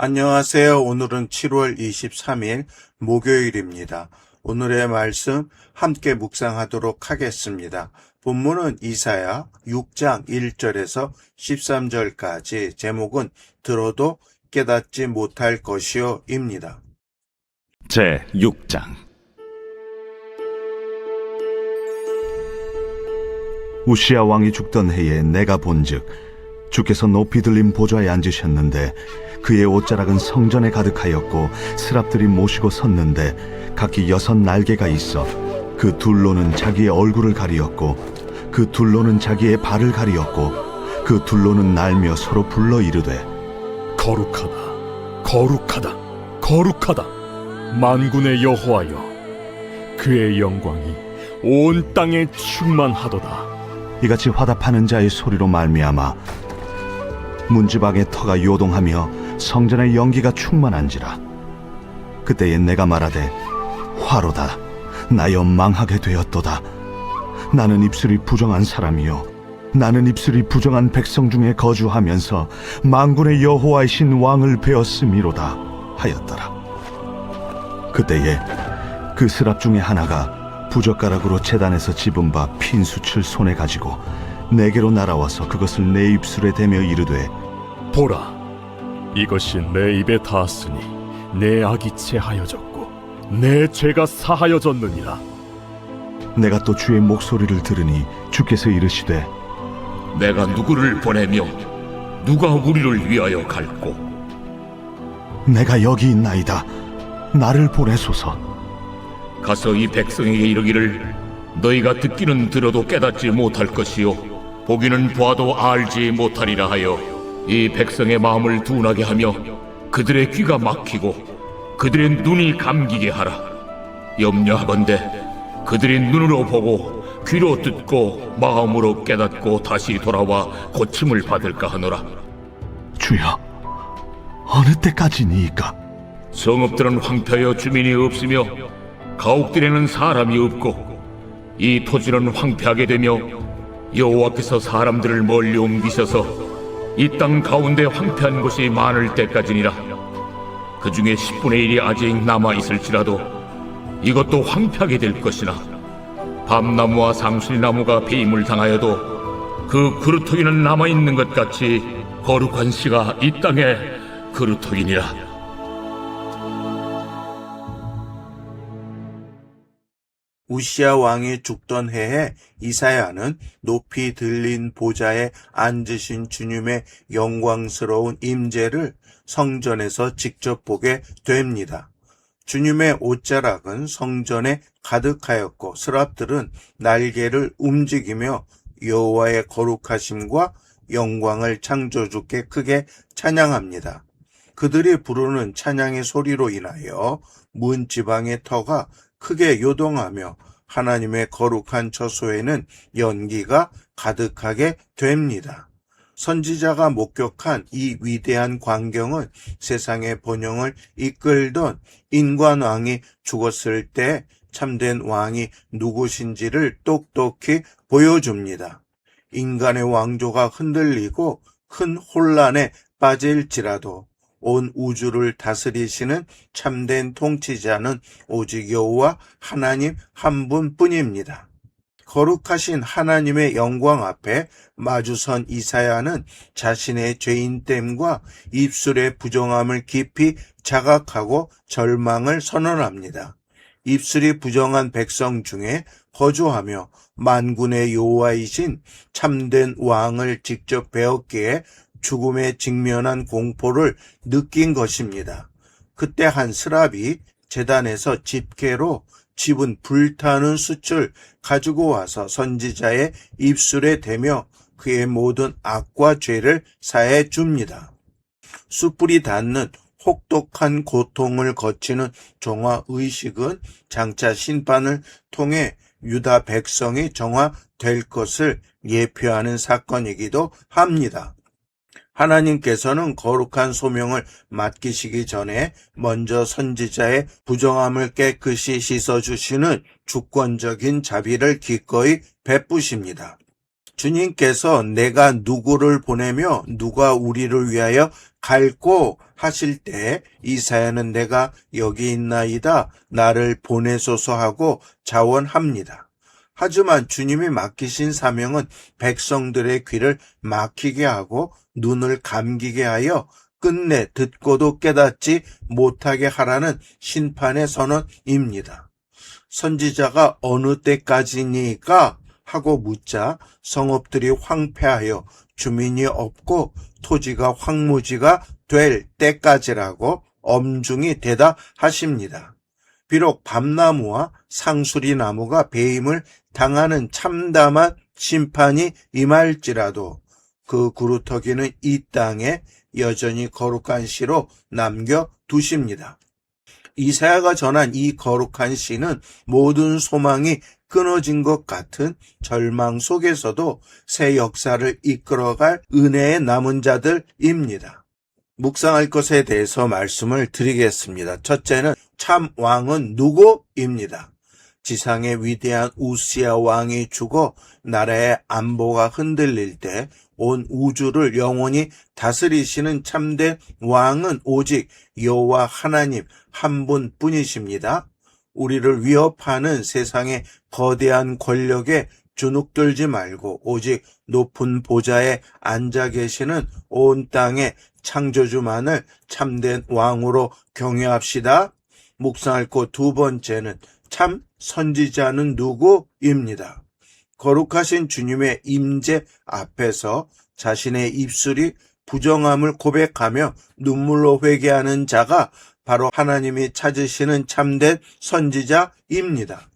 안녕하세요. 오늘은 7월 23일 목요일입니다. 오늘의 말씀 함께 묵상하도록 하겠습니다. 본문은 이사야 6장 1절에서 13절까지, 제목은 들어도 깨닫지 못할 것이요 입니다. 제 6장. 우시야 왕이 죽던 해에 내가 본즉 주께서 높이 들린 보좌에 앉으셨는데 그의 옷자락은 성전에 가득하였고 스랍들이 모시고 섰는데 각기 6 날개가 있어 그 둘로는 자기의 얼굴을 가리었고 그 둘로는 자기의 발을 가리었고 그 둘로는 날며 서로 불러 이르되 거룩하다, 거룩하다, 거룩하다, 만군의 여호와여, 그의 영광이 온 땅에 충만하도다. 이같이 화답하는 자의 소리로 말미암아 문지방의 터가 요동하며 성전의 연기가 충만한지라. 그때에 내가 말하되 화로다, 나여 망하게 되었도다. 나는 입술이 부정한 사람이요 나는 입술이 부정한 백성 중에 거주하면서 만군의 여호와이신 왕을 베었음이로다 하였더라. 그때에 그 스랍 중에 하나가 부젓가락으로 제단에서 집은 바 핀수칠 손에 가지고 내게로 날아와서 그것을 내 입술에 대며 이르되 보라, 이것이 내 입에 닿았으니 내 악이 체하여졌고 내 죄가 사하여졌느니라. 내가 또 주의 목소리를 들으니 주께서 이르시되 내가 누구를 보내며 누가 우리를 위하여 갈꼬? 내가 여기 있나이다, 나를 보내소서. 가서 이 백성에게 이르기를 너희가 듣기는 들어도 깨닫지 못할 것이요 보기는 보아도 알지 못하리라 하여 이 백성의 마음을 둔하게 하며 그들의 귀가 막히고 그들의 눈이 감기게 하라. 염려하건대 그들이 눈으로 보고 귀로 듣고 마음으로 깨닫고 다시 돌아와 고침을 받을까 하노라. 주여, 어느 때까지니이까? 성읍들은 황폐하여 주민이 없으며 가옥들에는 사람이 없고 이 토지는 황폐하게 되며 여호와께서 사람들을 멀리 옮기셔서 이 땅 가운데 황폐한 곳이 많을 때까지니라. 그 중에 10분의 1이 아직 남아있을지라도 이것도 황폐하게 될 것이나 밤나무와 상수리나무가 배임을 당하여도 그 그루터기는 남아있는 것 같이 거룩한 씨가 이 땅에 그루터기니라. 우시야 왕이 죽던 해에 이사야는 높이 들린 보좌에 앉으신 주님의 영광스러운 임재를 성전에서 직접 보게 됩니다. 주님의 옷자락은 성전에 가득하였고 스랍들은 날개를 움직이며 여호와의 거룩하심과 영광을 창조주께 크게 찬양합니다. 그들이 부르는 찬양의 소리로 인하여 문지방의 터가 크게 요동하며 하나님의 거룩한 처소에는 연기가 가득하게 됩니다. 선지자가 목격한 이 위대한 광경은 세상의 번영을 이끌던 인간왕이 죽었을 때 참된 왕이 누구신지를 똑똑히 보여줍니다. 인간의 왕조가 흔들리고 큰 혼란에 빠질지라도 온 우주를 다스리시는 참된 통치자는 오직 여호와 하나님 한 분뿐입니다. 거룩하신 하나님의 영광 앞에 마주선 이사야는 자신의 죄인됨과 입술의 부정함을 깊이 자각하고 절망을 선언합니다. 입술이 부정한 백성 중에 거주하며 만군의 여호와이신 참된 왕을 직접 배웠기에 죽음에 직면한 공포를 느낀 것입니다. 그때 한 스랍이 제단에서 집게로 집은 불타는 숯을 가지고 와서 선지자의 입술에 대며 그의 모든 악과 죄를 사해 줍니다. 숯불이 닿는 혹독한 고통을 거치는 정화의식은 장차 심판을 통해 유다 백성이 정화될 것을 예표하는 사건이기도 합니다. 하나님께서는 거룩한 소명을 맡기시기 전에 먼저 선지자의 부정함을 깨끗이 씻어주시는 주권적인 자비를 기꺼이 베푸십니다. 주님께서 내가 누구를 보내며 누가 우리를 위하여 갈고 하실 때 이사야는 내가 여기 있나이다 나를 보내소서 하고 자원합니다. 하지만 주님이 맡기신 사명은 백성들의 귀를 막히게 하고 눈을 감기게 하여 끝내 듣고도 깨닫지 못하게 하라는 심판의 선언입니다. 선지자가 어느 때까지니까 하고 묻자 성읍들이 황폐하여 주민이 없고 토지가 황무지가 될 때까지라고 엄중히 대답하십니다. 비록 밤나무와 상수리 나무가 배임을 당하는 참담한 심판이 임할지라도 그 구루터기는 이 땅에 여전히 거룩한 시로 남겨두십니다. 이사야가 전한 이 거룩한 시는 모든 소망이 끊어진 것 같은 절망 속에서도 새 역사를 이끌어갈 은혜의 남은 자들입니다. 묵상할 것에 대해서 말씀을 드리겠습니다. 첫째는 참 왕은 누구입니다. 지상의 위대한 우시아 왕이 죽어 나라의 안보가 흔들릴 때 온 우주를 영원히 다스리시는 참된 왕은 오직 여호와 하나님 한 분뿐이십니다. 우리를 위협하는 세상의 거대한 권력에 주눅들지 말고 오직 높은 보좌에 앉아 계시는 온 땅의 창조주만을 참된 왕으로 경외합시다. 묵상할 것 두 번째는 참 선지자는 누구입니다. 거룩하신 주님의 임재 앞에서 자신의 입술이 부정함을 고백하며 눈물로 회개하는 자가 바로 하나님이 찾으시는 참된 선지자입니다.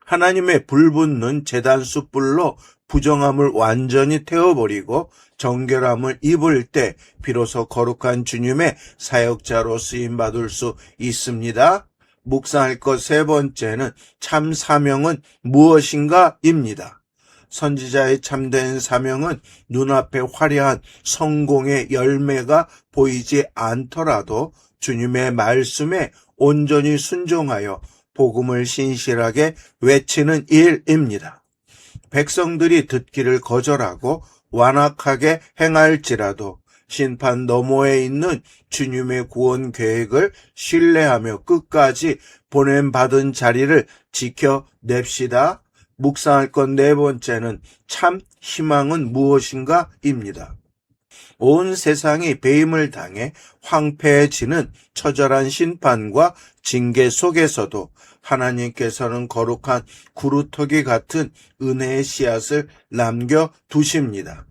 하나님의 불붙는 제단 숯불로 부정함을 완전히 태워버리고 정결함을 입을 때 비로소 거룩한 주님의 사역자로 쓰임받을 수 있습니다. 묵상할 것 세 번째는 참 사명은 무엇인가입니다. 선지자의 참된 사명은 눈앞에 화려한 성공의 열매가 보이지 않더라도 주님의 말씀에 온전히 순종하여 복음을 신실하게 외치는 일입니다. 백성들이 듣기를 거절하고 완악하게 행할지라도 심판 너머에 있는 주님의 구원 계획을 신뢰하며 끝까지 보냄받은 자리를 지켜냅시다. 묵상할 것 네 번째는 참 희망은 무엇인가입니다. 온 세상이 배임을 당해 황폐해지는 처절한 심판과 징계 속에서도 하나님께서는 거룩한 구루터기 같은 은혜의 씨앗을 남겨두십니다.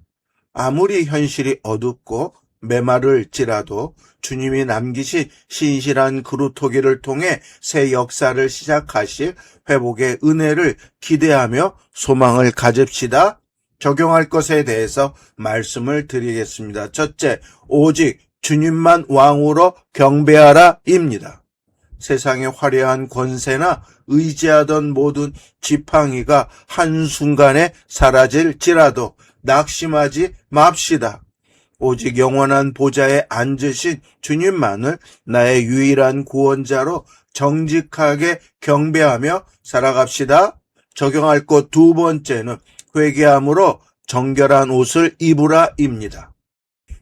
아무리 현실이 어둡고 메마를지라도 주님이 남기신 신실한 구루터기를 통해 새 역사를 시작하실 회복의 은혜를 기대하며 소망을 가집시다. 적용할 것에 대해서 말씀을 드리겠습니다. 첫째, 오직 주님만 왕으로 경배하라입니다. 세상의 화려한 권세나 의지하던 모든 지팡이가 한순간에 사라질지라도 낙심하지 맙시다. 오직 영원한 보좌에 앉으신 주님만을 나의 유일한 구원자로 정직하게 경배하며 살아갑시다. 적용할 것 두 번째는 회개함으로 정결한 옷을 입으라입니다.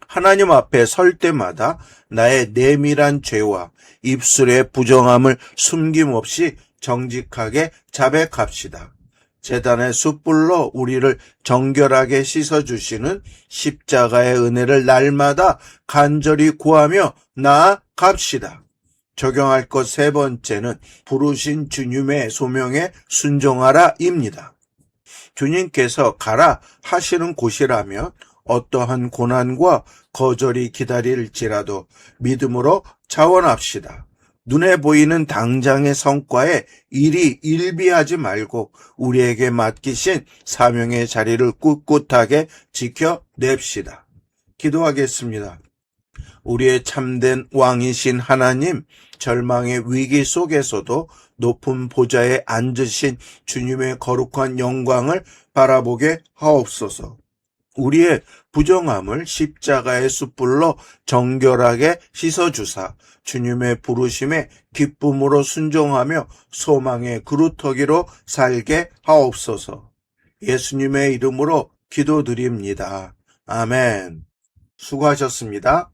하나님 앞에 설 때마다 나의 내밀한 죄와 입술의 부정함을 숨김없이 정직하게 자백합시다. 제단의 숯불로 우리를 정결하게 씻어주시는 십자가의 은혜를 날마다 간절히 구하며 나아갑시다. 적용할 것 세 번째는 부르신 주님의 소명에 순종하라입니다. 주님께서 가라 하시는 곳이라면 어떠한 고난과 거절이 기다릴지라도 믿음으로 자원합시다. 눈에 보이는 당장의 성과에 일이 일비하지 말고 우리에게 맡기신 사명의 자리를 꿋꿋하게 지켜냅시다. 기도하겠습니다. 우리의 참된 왕이신 하나님, 절망의 위기 속에서도 높은 보좌에 앉으신 주님의 거룩한 영광을 바라보게 하옵소서. 우리의 부정함을 십자가의 숯불로 정결하게 씻어주사 주님의 부르심에 기쁨으로 순종하며 소망의 그루터기로 살게 하옵소서. 예수님의 이름으로 기도드립니다. 아멘. 수고하셨습니다.